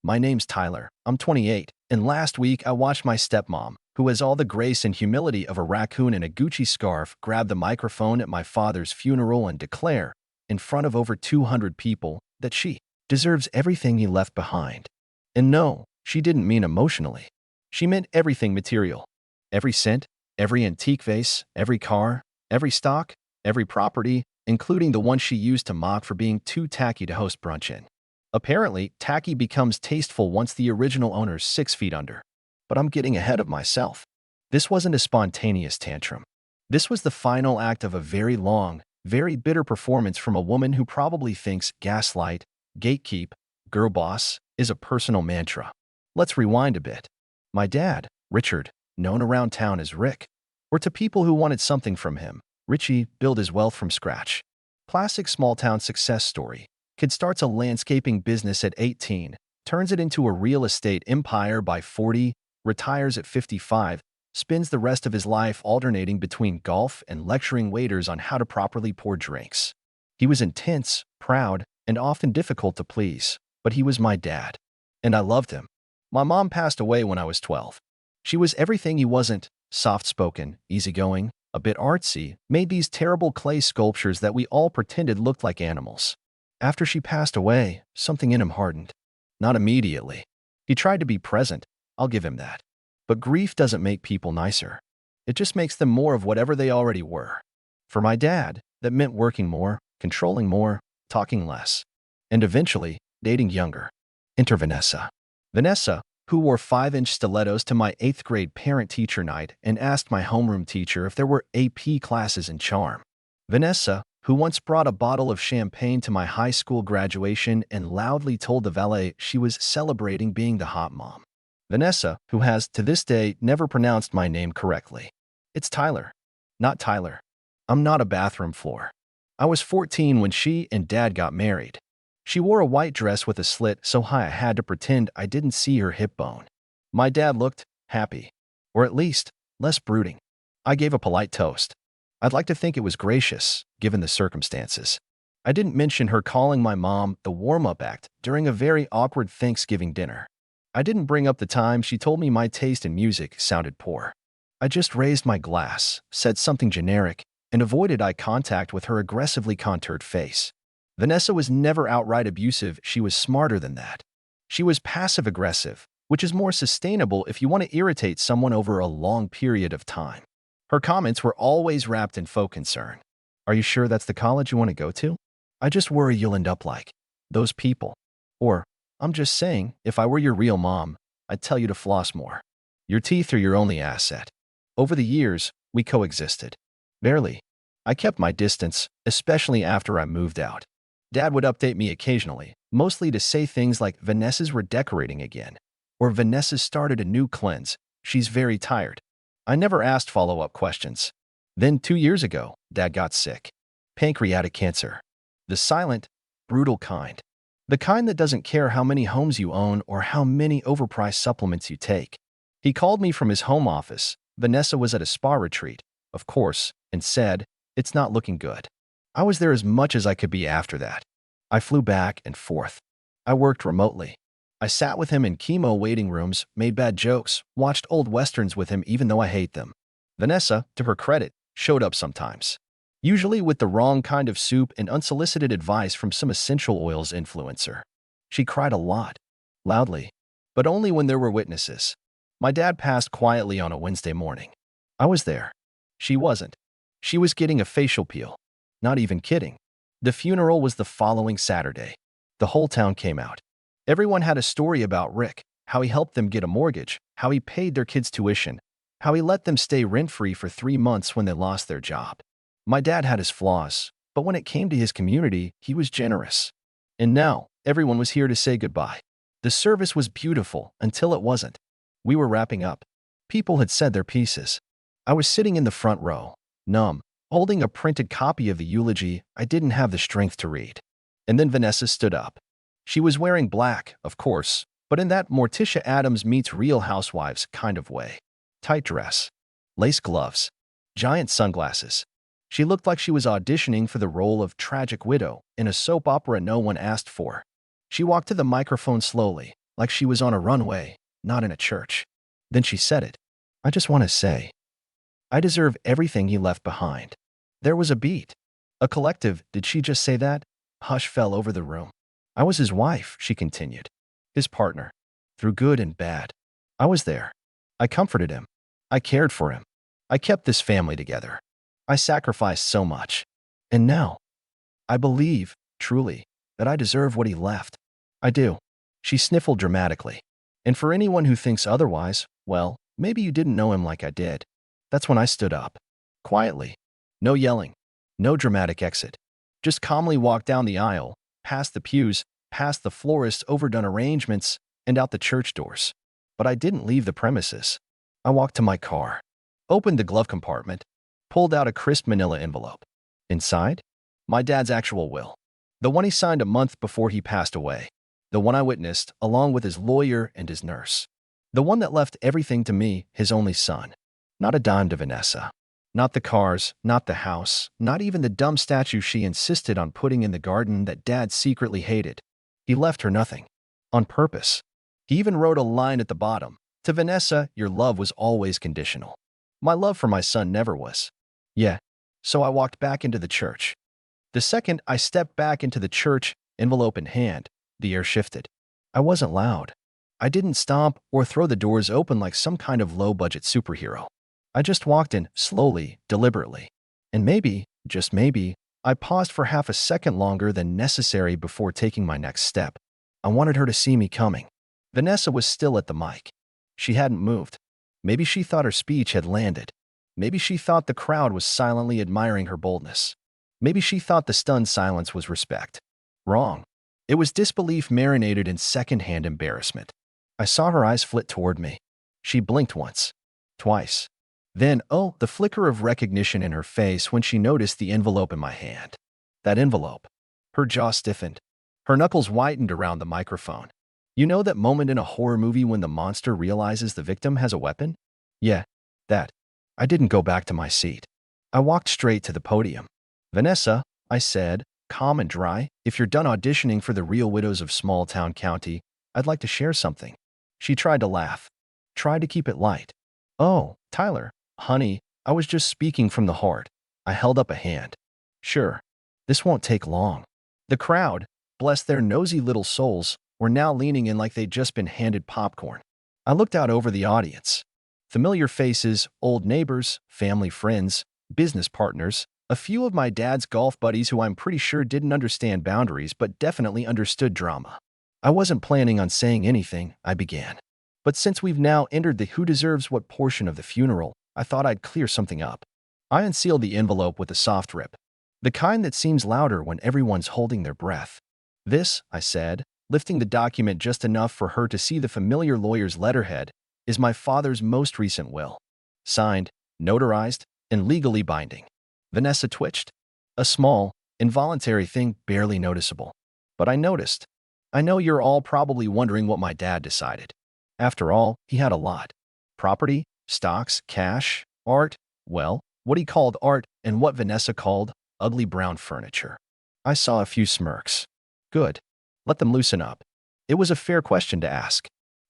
My name's Tyler. I'm 28, and last week I watched my stepmom, who has all the grace and humility of a raccoon in a Gucci scarf, grab the microphone at my father's funeral and declare, in front of over 200 people, that she deserves everything he left behind. And no, she didn't mean emotionally. She meant everything material. Every cent, every antique vase, every car, every stock, every property, including the one she used to mock for being too tacky to host brunch in. Apparently, tacky becomes tasteful once the original owner's 6 feet under. But I'm getting ahead of myself. This wasn't a spontaneous tantrum. This was the final act of a very long, very bitter performance from a woman who probably thinks gaslight, gatekeep, girl boss is a personal mantra. Let's rewind a bit. My dad, Richard, known around town as Rick, or to people who wanted something from him, Richie, built his wealth from scratch. Classic small-town success story. Kid starts a landscaping business at 18, turns it into a real estate empire by 40, retires at 55, spends the rest of his life alternating between golf and lecturing waiters on how to properly pour drinks. He was intense, proud, and often difficult to please, but he was my dad. And I loved him. My mom passed away when I was 12. She was everything he wasn't: soft-spoken, easygoing, a bit artsy, made these terrible clay sculptures that we all pretended looked like animals. After she passed away, something in him hardened. Not immediately. He tried to be present, I'll give him that. But grief doesn't make people nicer. It just makes them more of whatever they already were. For my dad, that meant working more, controlling more, talking less, and eventually, dating younger. Enter Vanessa. Vanessa, who wore 5-inch stilettos to my 8th grade parent-teacher night and asked my homeroom teacher if there were AP classes in charm. Vanessa, who once brought a bottle of champagne to my high school graduation and loudly told the valet she was celebrating being the hot mom. Vanessa, who has, to this day, never pronounced my name correctly. It's Tyler, not Tyler. I'm not a bathroom floor. I was 14 when she and Dad got married. She wore a white dress with a slit so high I had to pretend I didn't see her hip bone. My dad looked happy, or at least, less brooding. I gave a polite toast. I'd like to think it was gracious, given the circumstances. I didn't mention her calling my mom the warm-up act during a very awkward Thanksgiving dinner. I didn't bring up the time she told me my taste in music sounded poor. I just raised my glass, said something generic, and avoided eye contact with her aggressively contoured face. Vanessa was never outright abusive, she was smarter than that. She was passive-aggressive, which is more sustainable if you want to irritate someone over a long period of time. Her comments were always wrapped in faux concern. Are you sure that's the college you want to go to? I just worry you'll end up like those people. Or, I'm just saying, if I were your real mom, I'd tell you to floss more. Your teeth are your only asset. Over the years, we coexisted. Barely. I kept my distance, especially after I moved out. Dad would update me occasionally, mostly to say things like Vanessa's redecorating again, or Vanessa's started a new cleanse, she's very tired. I never asked follow-up questions. Then 2 years ago, Dad got sick. Pancreatic cancer. The silent, brutal kind. The kind that doesn't care how many homes you own or how many overpriced supplements you take. He called me from his home office. Vanessa was at a spa retreat, of course, and said, "It's not looking good." I was there as much as I could be after that. I flew back and forth. I worked remotely. I sat with him in chemo waiting rooms, made bad jokes, watched old westerns with him even though I hate them. Vanessa, to her credit, showed up sometimes. Usually with the wrong kind of soup and unsolicited advice from some essential oils influencer. She cried a lot, loudly, but only when there were witnesses. My dad passed quietly on a Wednesday morning. I was there. She wasn't. She was getting a facial peel. Not even kidding. The funeral was the following Saturday. The whole town came out. Everyone had a story about Rick, how he helped them get a mortgage, how he paid their kids' tuition, how he let them stay rent-free for 3 months when they lost their job. My dad had his flaws, but when it came to his community, he was generous. And now, everyone was here to say goodbye. The service was beautiful until it wasn't. We were wrapping up. People had said their pieces. I was sitting in the front row, numb, holding a printed copy of the eulogy I didn't have the strength to read. And then Vanessa stood up. She was wearing black, of course, but in that Morticia Addams meets Real Housewives kind of way. Tight dress, lace gloves, giant sunglasses. She looked like she was auditioning for the role of tragic widow in a soap opera no one asked for. She walked to the microphone slowly, like she was on a runway, not in a church. Then she said it. I just want to say, I deserve everything he left behind. There was a beat. A collective, did she just say that? Hush fell over the room. I was his wife, she continued. His partner. Through good and bad. I was there. I comforted him. I cared for him. I kept this family together. I sacrificed so much. And now, I believe, truly, that I deserve what he left. I do. She sniffled dramatically. And for anyone who thinks otherwise, well, maybe you didn't know him like I did. That's when I stood up. Quietly. No yelling. No dramatic exit. Just calmly walked down the aisle, past the pews, past the florist's overdone arrangements, and out the church doors. But I didn't leave the premises. I walked to my car, opened the glove compartment, pulled out a crisp manila envelope. Inside, my dad's actual will. The one he signed a month before he passed away. The one I witnessed, along with his lawyer and his nurse. The one that left everything to me, his only son. Not a dime to Vanessa. Not the cars, not the house, not even the dumb statue she insisted on putting in the garden that Dad secretly hated. He left her nothing. On purpose. He even wrote a line at the bottom. To Vanessa, your love was always conditional. My love for my son never was. Yeah. So I walked back into the church. The second I stepped back into the church, envelope in hand, the air shifted. I wasn't loud. I didn't stomp or throw the doors open like some kind of low-budget superhero. I just walked in, slowly, deliberately. And maybe, just maybe, I paused for half a second longer than necessary before taking my next step. I wanted her to see me coming. Vanessa was still at the mic. She hadn't moved. Maybe she thought her speech had landed. Maybe she thought the crowd was silently admiring her boldness. Maybe she thought the stunned silence was respect. Wrong. It was disbelief marinated in secondhand embarrassment. I saw her eyes flit toward me. She blinked once. Twice. Then, oh, the flicker of recognition in her face when she noticed the envelope in my hand. That envelope. Her jaw stiffened. Her knuckles whitened around the microphone. You know that moment in a horror movie when the monster realizes the victim has a weapon? Yeah, that. I didn't go back to my seat. I walked straight to the podium. Vanessa, I said, calm and dry, if you're done auditioning for the Real Widows of Small Town County, I'd like to share something. She tried to laugh. Tried to keep it light. Oh, Tyler, honey, I was just speaking from the heart. I held up a hand. Sure. This won't take long. The crowd, bless their nosy little souls, were now leaning in like they'd just been handed popcorn. I looked out over the audience. Familiar faces, old neighbors, family friends, business partners, a few of my dad's golf buddies who I'm pretty sure didn't understand boundaries but definitely understood drama. I wasn't planning on saying anything, I began. But since we've now entered the who deserves what portion of the funeral, I thought I'd clear something up. I unsealed the envelope with a soft rip. The kind that seems louder when everyone's holding their breath. This, I said, lifting the document just enough for her to see the familiar lawyer's letterhead, is my father's most recent will. Signed, notarized, and legally binding. Vanessa twitched. A small, involuntary thing barely noticeable. But I noticed. I know you're all probably wondering what my dad decided. After all, he had a lot. Property, stocks, cash, art, well, what he called art and what Vanessa called ugly brown furniture. I saw a few smirks. Good. Let them loosen up. It was a fair question to ask.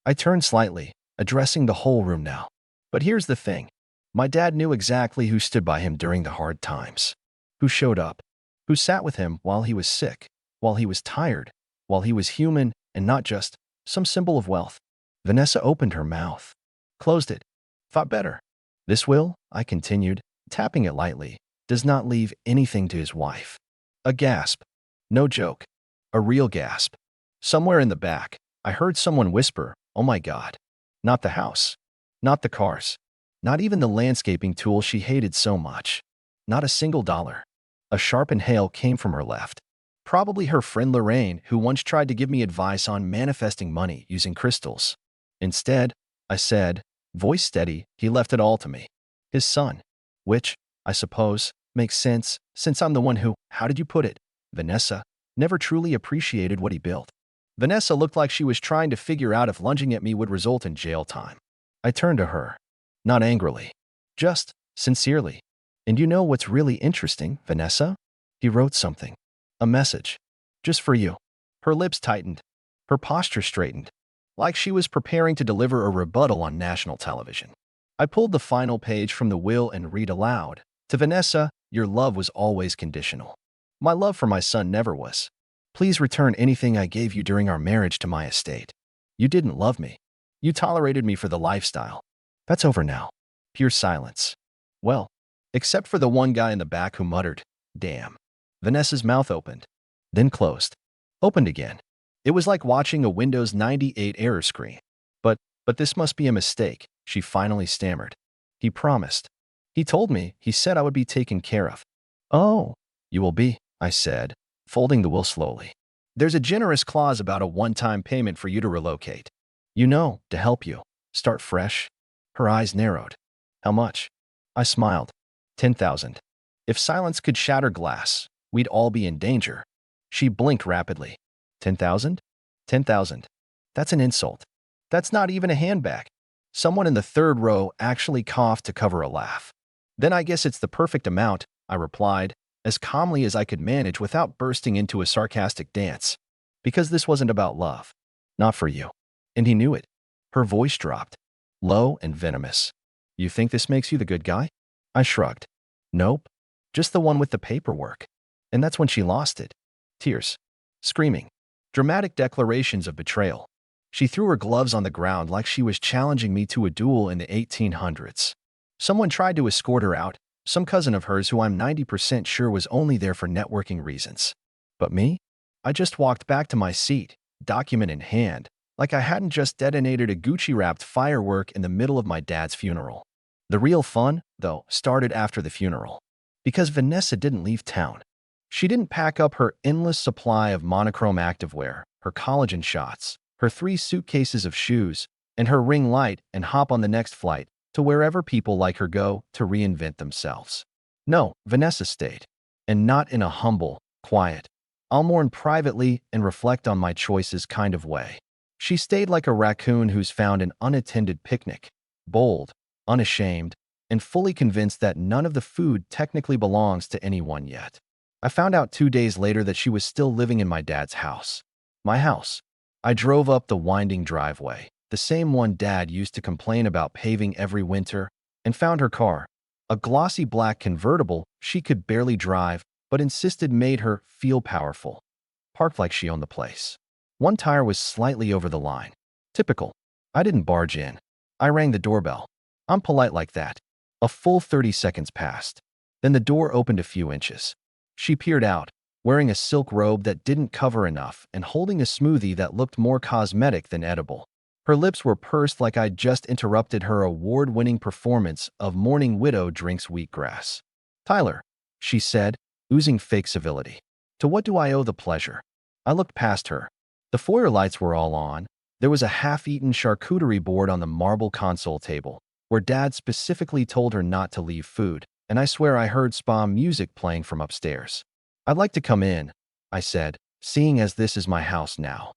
I turned slightly, addressing the whole room now. But here's the thing. My dad knew exactly who stood by him during the hard times. Who showed up. Who sat with him while he was sick, while he was tired, while he was human and not just some symbol of wealth. Vanessa opened her mouth. Closed it. Thought better. This will, I continued, tapping it lightly, does not leave anything to his wife. A gasp. No joke. A real gasp. Somewhere in the back, I heard someone whisper, oh my God. Not the house. Not the cars. Not even the landscaping tool she hated so much. Not a single dollar. A sharp inhale came from her left. Probably her friend Lorraine, who once tried to give me advice on manifesting money using crystals. Instead, I said, voice steady, he left it all to me. His son. Which, I suppose, makes sense, since I'm the one who, how did you put it, Vanessa, never truly appreciated what he built. Vanessa looked like she was trying to figure out if lunging at me would result in jail time. I turned to her. Not angrily. Just, sincerely. And you know what's really interesting, Vanessa? He wrote something. A message. Just for you. Her lips tightened. Her posture straightened. like she was preparing to deliver a rebuttal on national television. I pulled the final page from the will and read aloud. To Vanessa, your love was always conditional. My love for my son never was. Please return anything I gave you during our marriage to my estate. You didn't love me. You tolerated me for the lifestyle. That's over now. Pure silence. Well, except for the one guy in the back who muttered, "Damn." Vanessa's mouth opened, then closed, opened again. It was like watching a Windows 98 error screen. But this must be a mistake, she finally stammered. He promised. He told me, he said I would be taken care of. Oh, you will be, I said, folding the will slowly. There's a generous clause about a one-time payment for you to relocate. You know, to help you. Start fresh. Her eyes narrowed. How much? I smiled. 10,000. If silence could shatter glass, we'd all be in danger. She blinked rapidly. 10,000? 10,000. That's an insult. That's not even a handbag. Someone in the third row actually coughed to cover a laugh. Then I guess it's the perfect amount, I replied, as calmly as I could manage without bursting into a sarcastic dance. Because this wasn't about love. Not for you. And he knew it. Her voice dropped, low and venomous. You think this makes you the good guy? I shrugged. Nope. Just the one with the paperwork. And that's when she lost it. Tears. Screaming. Dramatic declarations of betrayal. She threw her gloves on the ground like she was challenging me to a duel in the 1800s. Someone tried to escort her out, some cousin of hers who I'm 90% sure was only there for networking reasons. But me? I just walked back to my seat, document in hand, like I hadn't just detonated a Gucci-wrapped firework in the middle of my dad's funeral. The real fun, though, started after the funeral. Because Vanessa didn't leave town. She didn't pack up her endless supply of monochrome activewear, her collagen shots, her 3 suitcases of shoes, and her ring light and hop on the next flight to wherever people like her go to reinvent themselves. No, Vanessa stayed. And not in a humble, quiet, I'll mourn privately and reflect on my choices kind of way. She stayed like a raccoon who's found an unattended picnic, bold, unashamed, and fully convinced that none of the food technically belongs to anyone yet. I found out 2 days later that she was still living in my dad's house. My house. I drove up the winding driveway, the same one Dad used to complain about paving every winter, and found her car, a glossy black convertible she could barely drive, but insisted made her feel powerful, parked like she owned the place. One tire was slightly over the line. Typical. I didn't barge in. I rang the doorbell. I'm polite like that. A full 30 seconds passed. Then the door opened a few inches. She peered out, wearing a silk robe that didn't cover enough and holding a smoothie that looked more cosmetic than edible. Her lips were pursed like I'd just interrupted her award-winning performance of Morning Widow drinks wheatgrass. Tyler, she said, oozing fake civility. To what do I owe the pleasure? I looked past her. The foyer lights were all on. There was a half-eaten charcuterie board on the marble console table, where Dad specifically told her not to leave food, and I swear I heard spa music playing from upstairs. I'd like to come in, I said, seeing as this is my house now.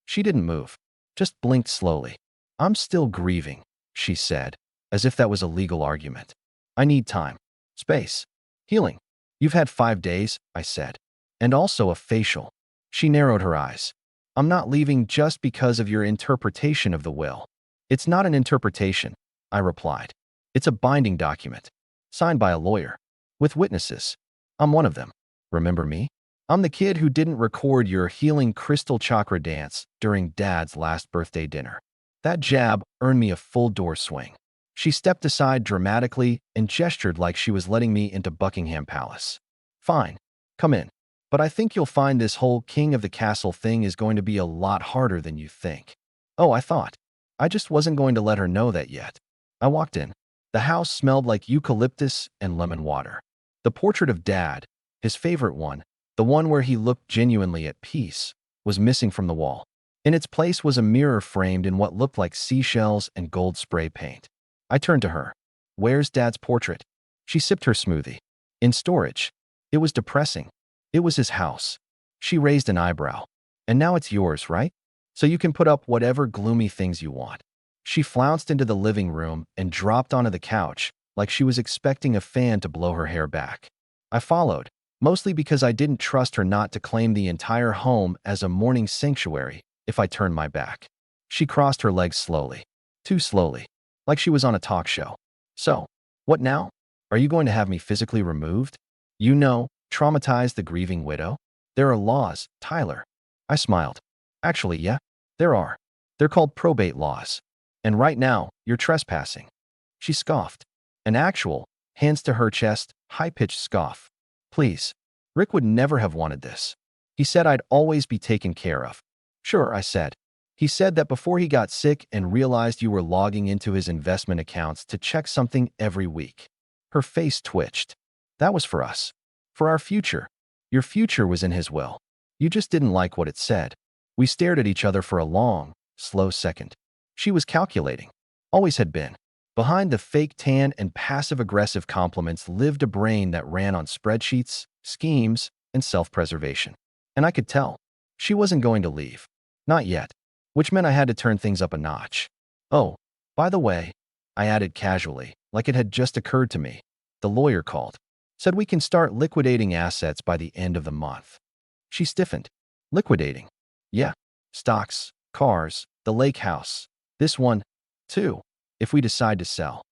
She didn't move, just blinked slowly. I'm still grieving, she said, as if that was a legal argument. I need time, space, healing. You've had 5 days, I said, and also a facial. She narrowed her eyes. I'm not leaving just because of your interpretation of the will. It's not an interpretation, I replied. It's a binding document, signed by a lawyer, with witnesses. I'm one of them. Remember me? I'm the kid who didn't record your healing crystal chakra dance during Dad's last birthday dinner. That jab earned me a full door swing. She stepped aside dramatically and gestured like she was letting me into Buckingham Palace. Fine, come in. But I think you'll find this whole king of the castle thing is going to be a lot harder than you think. Oh, I thought. I just wasn't going to let her know that yet. I walked in. The house smelled like eucalyptus and lemon water. The portrait of Dad, his favorite one, the one where he looked genuinely at peace, was missing from the wall. In its place was a mirror framed in what looked like seashells and gold spray paint. I turned to her. Where's Dad's portrait? She sipped her smoothie. In storage. It was depressing. It was his house. She raised an eyebrow. And now it's yours, right? So you can put up whatever gloomy things you want. She flounced into the living room and dropped onto the couch like she was expecting a fan to blow her hair back. I followed, mostly because I didn't trust her not to claim the entire home as a mourning sanctuary if I turned my back. She crossed her legs slowly. Too slowly. Like she was on a talk show. So, what now? Are you going to have me physically removed? You know, traumatize the grieving widow? There are laws, Tyler. I smiled. Actually, yeah, there are. They're called probate laws. And right now, you're trespassing. She scoffed. An actual, hands to her chest, high-pitched scoff. Please. Rick would never have wanted this. He said I'd always be taken care of. Sure, I said. He said that before he got sick and realized you were logging into his investment accounts to check something every week. Her face twitched. That was for us. For our future. Your future was in his will. You just didn't like what it said. We stared at each other for a long, slow second. She was calculating. Always had been. Behind the fake tan and passive-aggressive compliments lived a brain that ran on spreadsheets, schemes, and self-preservation. And I could tell. She wasn't going to leave. Not yet. Which meant I had to turn things up a notch. Oh, by the way, I added casually, like it had just occurred to me. The lawyer called. Said we can start liquidating assets by the end of the month. She stiffened. Liquidating? Yeah. Stocks, cars, the lake house. This one, too, if we decide to sell.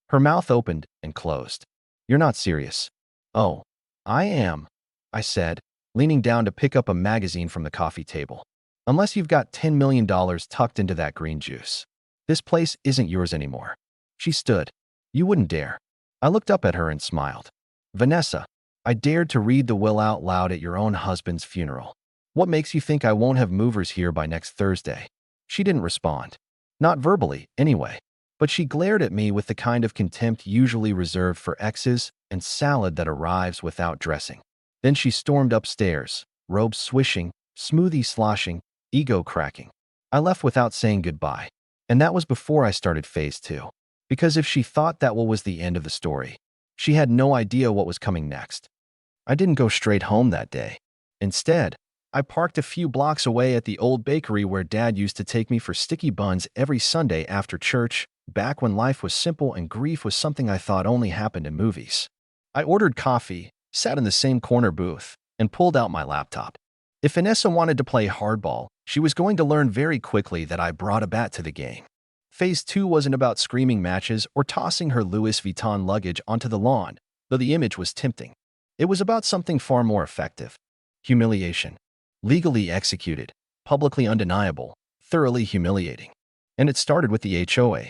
Her mouth opened and closed. You're not serious. Oh, I am, I said, leaning down to pick up a magazine from the coffee table. Unless you've got $10 million tucked into that green juice. This place isn't yours anymore. She stood. You wouldn't dare. I looked up at her and smiled. Vanessa, I dared to read the will out loud at your own husband's funeral. What makes you think I won't have movers here by next Thursday? She didn't respond. Not verbally, anyway. But she glared at me with the kind of contempt usually reserved for exes and salad that arrives without dressing. Then she stormed upstairs, robes swishing, smoothie sloshing, ego cracking. I left without saying goodbye. And that was before I started phase 2. Because if she thought that was the end of the story, she had no idea what was coming next. I didn't go straight home that day. Instead, I parked a few blocks away at the old bakery where Dad used to take me for sticky buns every Sunday after church, back when life was simple and grief was something I thought only happened in movies. I ordered coffee, sat in the same corner booth, and pulled out my laptop. If Vanessa wanted to play hardball, she was going to learn very quickly that I brought a bat to the game. Phase 2 wasn't about screaming matches or tossing her Louis Vuitton luggage onto the lawn, though the image was tempting. It was about something far more effective. Humiliation. Legally executed, publicly undeniable, thoroughly humiliating. And it started with the HOA.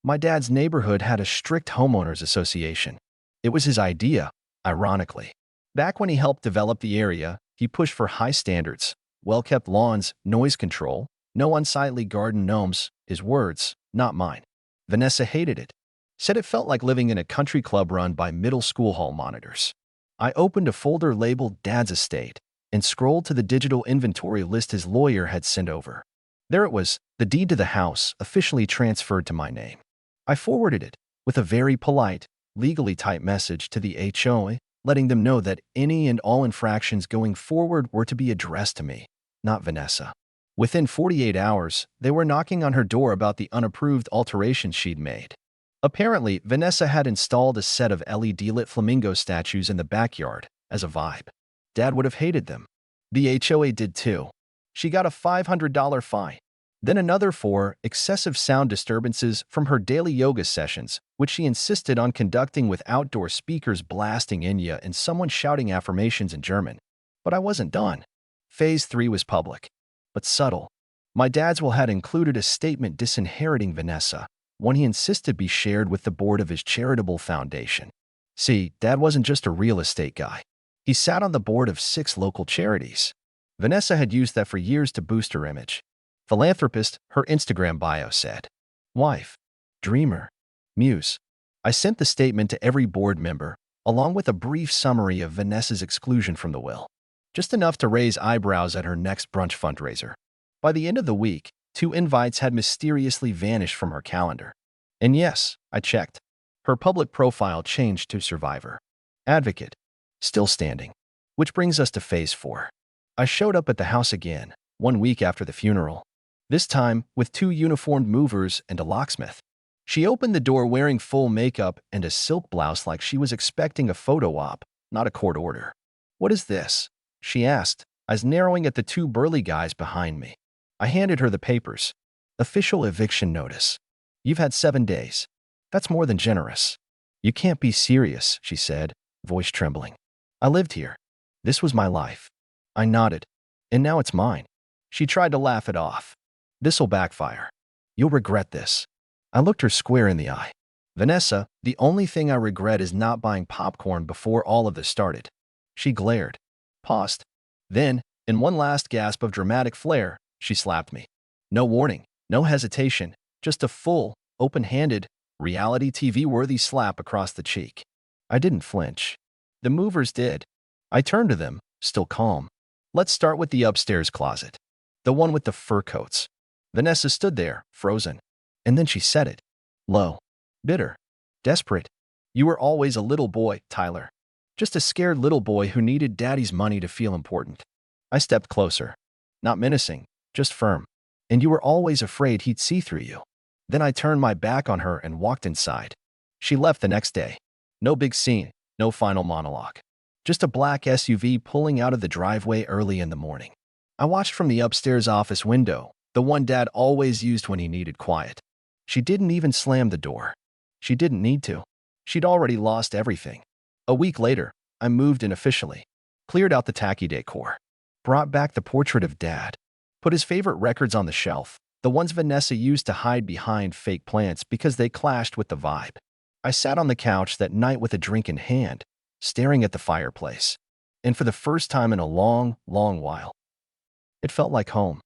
My dad's neighborhood had a strict homeowners association. It was his idea, ironically. Back when he helped develop the area, he pushed for high standards, well-kept lawns, noise control, no unsightly garden gnomes, his words, not mine. Vanessa hated it. Said it felt like living in a country club run by middle school hall monitors. I opened a folder labeled Dad's Estate and scrolled to the digital inventory list his lawyer had sent over. There it was, the deed to the house, officially transferred to my name. I forwarded it, with a very polite, legally typed message to the HOA, letting them know that any and all infractions going forward were to be addressed to me, not Vanessa. Within 48 hours, they were knocking on her door about the unapproved alterations she'd made. Apparently, Vanessa had installed a set of LED-lit flamingo statues in the backyard, as a vibe. Dad would have hated them. The HOA did too. She got a $500 fine. Then another for excessive sound disturbances from her daily yoga sessions, which she insisted on conducting with outdoor speakers blasting Enya and someone shouting affirmations in German. But I wasn't done. Phase 3 was public, but subtle. My dad's will had included a statement disinheriting Vanessa, one he insisted be shared with the board of his charitable foundation. See, Dad wasn't just a real estate guy. He sat on the board of 6 local charities. Vanessa had used that for years to boost her image. Philanthropist, her Instagram bio said. Wife. Dreamer. Muse. I sent the statement to every board member, along with a brief summary of Vanessa's exclusion from the will. Just enough to raise eyebrows at her next brunch fundraiser. By the end of the week, 2 invites had mysteriously vanished from her calendar. And yes, I checked. Her public profile changed to Survivor. Advocate. Still standing. Which brings us to phase 4. I showed up at the house again, 1 week after the funeral. This time, with 2 uniformed movers and a locksmith. She opened the door wearing full makeup and a silk blouse like she was expecting a photo op, not a court order. What is this? She asked, eyes narrowing at the 2 burly guys behind me. I handed her the papers. Official eviction notice. You've had 7 days. That's more than generous. You can't be serious, she said, voice trembling. I lived here. This was my life. I nodded. And now it's mine. She tried to laugh it off. This'll backfire. You'll regret this. I looked her square in the eye. Vanessa, the only thing I regret is not buying popcorn before all of this started. She glared, paused. Then, in one last gasp of dramatic flair, she slapped me. No warning, no hesitation, just a full, open-handed, reality TV-worthy slap across the cheek. I didn't flinch. The movers did. I turned to them, still calm. Let's start with the upstairs closet. The one with the fur coats. Vanessa stood there, frozen. And then she said it. Low. Bitter. Desperate. You were always a little boy, Tyler. Just a scared little boy who needed daddy's money to feel important. I stepped closer. Not menacing, just firm. And you were always afraid he'd see through you. Then I turned my back on her and walked inside. She left the next day. No big scene, no final monologue. Just a black SUV pulling out of the driveway early in the morning. I watched from the upstairs office window, the one Dad always used when he needed quiet. She didn't even slam the door. She didn't need to. She'd already lost everything. A week later, I moved in officially. Cleared out the tacky decor. Brought back the portrait of Dad. Put his favorite records on the shelf, the ones Vanessa used to hide behind fake plants because they clashed with the vibe. I sat on the couch that night with a drink in hand, staring at the fireplace. And for the first time in a long, long while, it felt like home.